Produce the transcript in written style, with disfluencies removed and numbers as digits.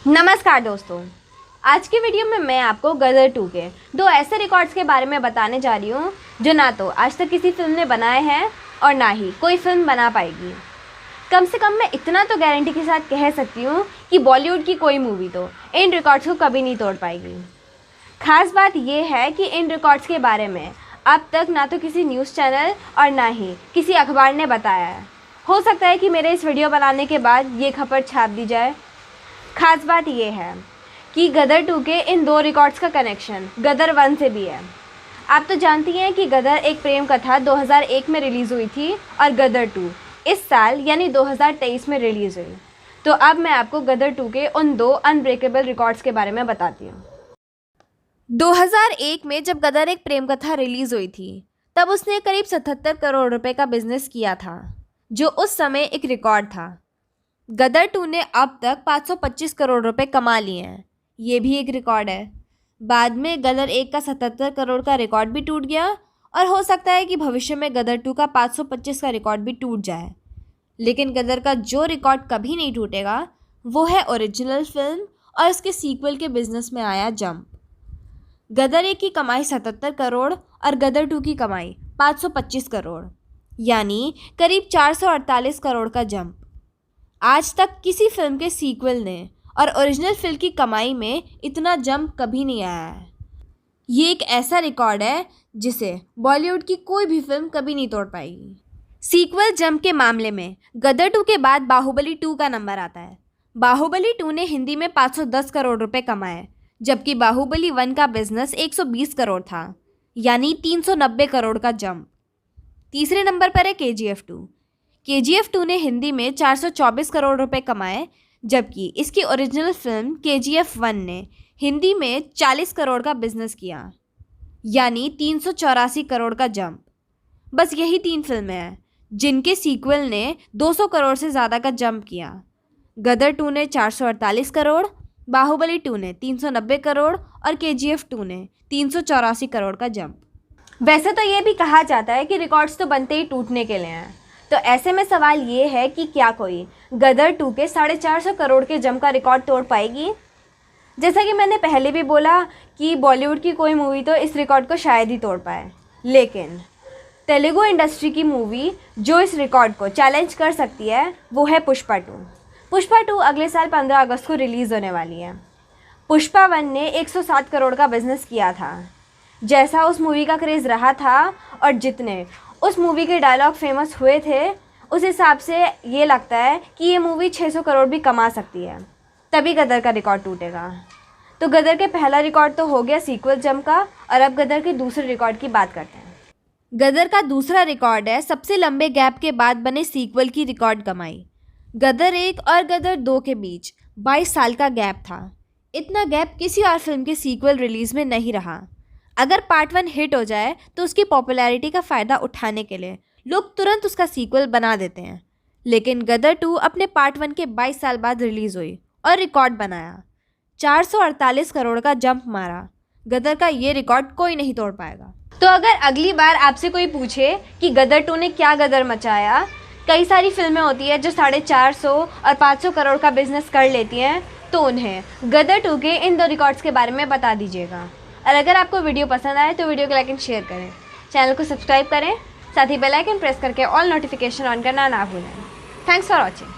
नमस्कार दोस्तों, आज की वीडियो में मैं आपको गदर 2 के दो ऐसे रिकॉर्ड्स के बारे में बताने जा रही हूँ जो ना तो आज तक किसी फिल्म ने बनाए हैं और ना ही कोई फिल्म बना पाएगी। कम से कम मैं इतना तो गारंटी के साथ कह सकती हूँ कि बॉलीवुड की कोई मूवी तो इन रिकॉर्ड्स को कभी नहीं तोड़ पाएगी। खास बात यह है कि इन रिकॉर्ड्स के बारे में अब तक ना तो किसी न्यूज़ चैनल और ना ही किसी अखबार ने बताया है। हो सकता है कि मेरे इस वीडियो बनाने के बाद ये खबर छाप दी जाए। खास बात यह है कि गदर 2 के इन दो रिकॉर्ड्स का कनेक्शन गदर 1 से भी है। आप तो जानती हैं कि गदर एक प्रेम कथा 2001 में रिलीज़ हुई थी और गदर 2 इस साल यानी 2023 में रिलीज़ हुई। तो अब मैं आपको गदर 2 के उन दो अनब्रेकेबल रिकॉर्ड्स के बारे में बताती हूँ। 2001 में जब गदर एक प्रेम कथा रिलीज़ हुई थी तब उसने करीब 77 करोड़ रुपए का बिजनेस किया था, जो उस समय एक रिकॉर्ड था। गदर 2 ने अब तक 525 करोड़ रुपए कमा लिए हैं, ये भी एक रिकॉर्ड है। बाद में गदर 1 का 77 करोड़ का रिकॉर्ड भी टूट गया और हो सकता है कि भविष्य में गदर 2 का 525 का रिकॉर्ड भी टूट जाए। लेकिन गदर का जो रिकॉर्ड कभी नहीं टूटेगा वो है ओरिजिनल फिल्म और उसके सीक्वल के बिजनेस में आया जंप। गदर 1 की कमाई 77 करोड़ और गदर 2 की कमाई 525 करोड़, यानी करीब 448 करोड़ का जंप। आज तक किसी फिल्म के सीक्वल ने और ओरिजिनल फिल्म की कमाई में इतना जंप कभी नहीं आया है। ये एक ऐसा रिकॉर्ड है जिसे बॉलीवुड की कोई भी फिल्म कभी नहीं तोड़ पाएगी। सीक्वल जंप के मामले में गदर 2 के बाद बाहुबली 2 का नंबर आता है। बाहुबली 2 ने हिंदी में 510 करोड़ रुपए कमाए, जबकि बाहुबली 1 का बिजनेस 120 करोड़ था, यानी 390 करोड़ का जंप। तीसरे नंबर पर है KGF 2। KGF 2 ने हिंदी में 424 करोड़ रुपए कमाए, जबकि इसकी ओरिजिनल फिल्म KGF 1 ने हिंदी में 40 करोड़ का बिजनेस किया, यानी 384 करोड़ का जंप। बस यही 3 फिल्में हैं जिनके सीक्वल ने 200 करोड़ से ज़्यादा का जंप किया। गदर 2 ने 448 करोड़, बाहुबली 2 ने 390 करोड़ और KGF 2 ने 384 करोड़ का जंप। वैसे तो ये भी कहा जाता है कि रिकॉर्ड्स तो बनते ही टूटने के लिए हैं, तो ऐसे में सवाल ये है कि क्या कोई गदर 2 के 450 करोड़ के जंप का रिकॉर्ड तोड़ पाएगी। जैसा कि मैंने पहले भी बोला कि बॉलीवुड की कोई मूवी तो इस रिकॉर्ड को शायद ही तोड़ पाए, लेकिन तेलुगु इंडस्ट्री की मूवी जो इस रिकॉर्ड को चैलेंज कर सकती है वो है पुष्पा 2। पुष्पा 2 अगले साल 15 अगस्त को रिलीज़ होने वाली है। पुष्पा 1 ने 107 करोड़ का बिजनेस किया था। जैसा उस मूवी का क्रेज़ रहा था और जितने उस मूवी के डायलॉग फेमस हुए थे, उस हिसाब से ये लगता है कि ये मूवी 600 करोड़ भी कमा सकती है, तभी गदर का रिकॉर्ड टूटेगा। तो गदर के पहला रिकॉर्ड तो हो गया सीक्वल जंप का, और अब गदर के दूसरे रिकॉर्ड की बात करते हैं। गदर का दूसरा रिकॉर्ड है सबसे लंबे गैप के बाद बने सीक्वल की रिकॉर्ड कमाई। गदर 1 और गदर 2 के बीच 22 साल का गैप था। इतना गैप किसी और फिल्म के सीक्वल रिलीज़ में नहीं रहा। अगर पार्ट 1 हिट हो जाए तो उसकी पॉपुलैरिटी का फ़ायदा उठाने के लिए लोग तुरंत उसका सीक्वल बना देते हैं। लेकिन गदर 2 अपने पार्ट 1 के 22 साल बाद रिलीज़ हुई और रिकॉर्ड बनाया। 448 करोड़ का जंप मारा। गदर का ये रिकॉर्ड कोई नहीं तोड़ पाएगा। तो अगर अगली बार आपसे कोई पूछे कि गदर 2 ने क्या गदर मचाया, कई सारी फिल्में होती है जो 450 और 500 करोड़ का बिजनेस कर लेती हैं, तो उन्हें गदर 2 के इन दो रिकॉर्ड्स के बारे में बता दीजिएगा। और अगर आपको वीडियो पसंद आए तो वीडियो को लाइक एंड शेयर करें, चैनल को सब्सक्राइब करें, साथ ही बेल आइकन प्रेस करके ऑल नोटिफिकेशन ऑन करना ना भूलें। Thanks for watching.